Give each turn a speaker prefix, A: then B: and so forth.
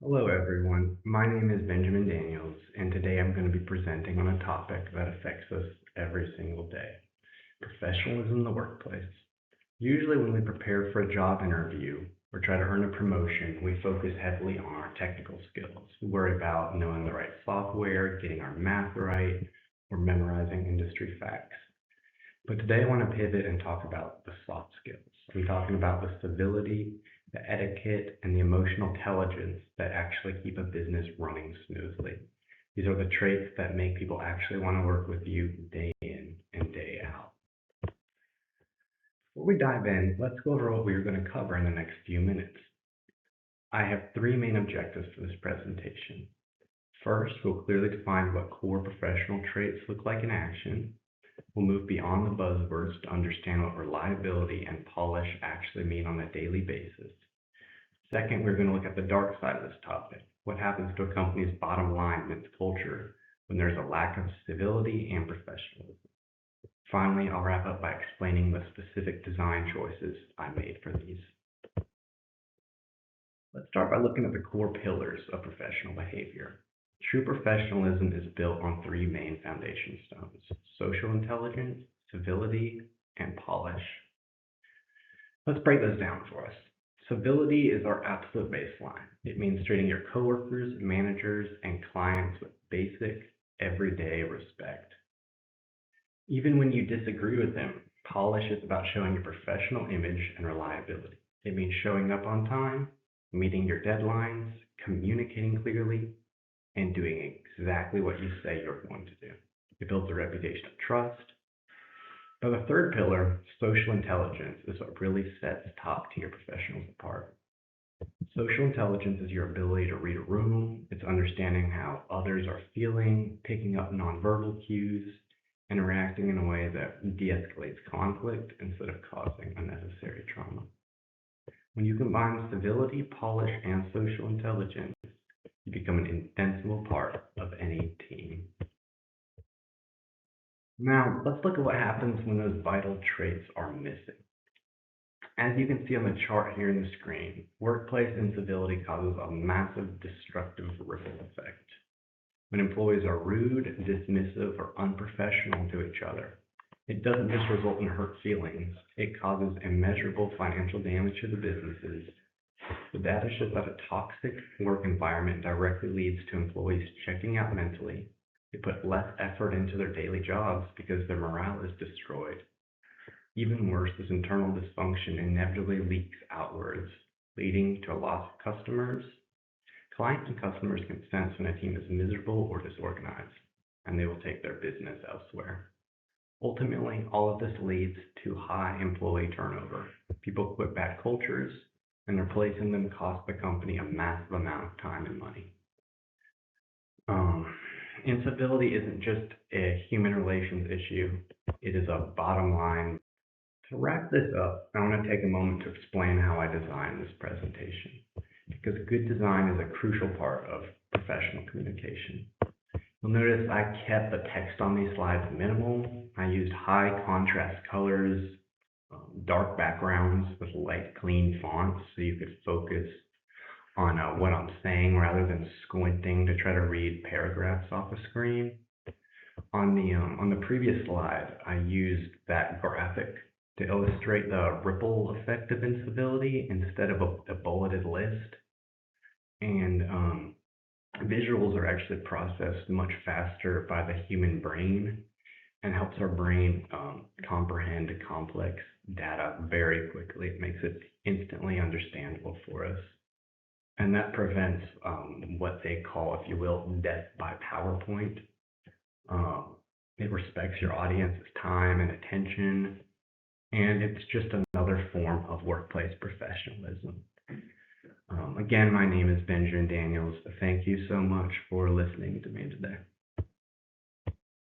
A: Hello, everyone. My name is Benjamin Daniels, and today I'm going to be presenting on a topic that affects us every single day: professionalism in the workplace. Usually, when we prepare for a job interview or try to earn a promotion, we focus heavily on our technical skills. We worry about knowing the right software, getting our math right, or memorizing industry facts. But today I want to pivot and talk about the soft skills. I'm talking about the civility, the etiquette, and the emotional intelligence that actually keep a business running smoothly. These are the traits that make people actually want to work with you day in and day out. Before we dive in, let's go over what we are going to cover in the next few minutes. I have three main objectives for this presentation. First, we'll clearly define what core professional traits look like in action. We'll move beyond the buzzwords to understand what reliability and polish actually mean on a daily basis. Second, we're going to look at the dark side of this topic. What happens to a company's bottom line and its culture when there's a lack of civility and professionalism? Finally, I'll wrap up by explaining the specific design choices I made for these. Let's start by looking at the core pillars of professional behavior. True professionalism is built on three main foundation stones: social intelligence, civility, and polish. Let's break those down for us. Civility is our absolute baseline. It means treating your coworkers, managers, and clients with basic, everyday respect. Even when you disagree with them, polish is about showing your professional image and reliability. It means showing up on time, meeting your deadlines, communicating clearly, and doing exactly what you say you're going to do. It builds a reputation of trust. Now, the third pillar, social intelligence, is what really sets top-tier professionals apart. Social intelligence is your ability to read a room. It's understanding how others are feeling, picking up nonverbal cues, and reacting in a way that de-escalates conflict instead of causing unnecessary trauma. When you combine civility, polish, and social intelligence, you become an indispensable part of any team. Now, let's look at what happens when those vital traits are missing. As you can see on the chart here in the screen, workplace incivility causes a massive destructive ripple effect. When employees are rude, dismissive, or unprofessional to each other, it doesn't just result in hurt feelings, it causes immeasurable financial damage to the businesses. The data shows that a toxic work environment directly leads to employees checking out mentally. They put less effort into their daily jobs because their morale is destroyed. Even worse, this internal dysfunction inevitably leaks outwards, leading to a loss of customers. Clients and customers can sense when a team is miserable or disorganized, and they will take their business elsewhere. Ultimately, all of this leads to high employee turnover. People quit bad cultures, and replacing them costs the company a massive amount of time and money. Incivility isn't just a human relations issue, it is a bottom line. To wrap this up, I want to take a moment to explain how I designed this presentation, because good design is a crucial part of professional communication. You'll notice I kept the text on these slides minimal. I used high contrast colors, dark backgrounds with light, clean fonts so you could focus on what I'm saying rather than squinting to try to read paragraphs off a screen. On the previous slide, I used that graphic to illustrate the ripple effect of incivility instead of a bulleted list. And visuals are actually processed much faster by the human brain and helps our brain comprehend complex data very quickly. It makes it instantly understandable for us. And that prevents what they call, if you will, death by PowerPoint. It respects your audience's time and attention, and it's just another form of workplace professionalism. Again, my name is Benjamin Daniels. Thank you so much for listening to me today.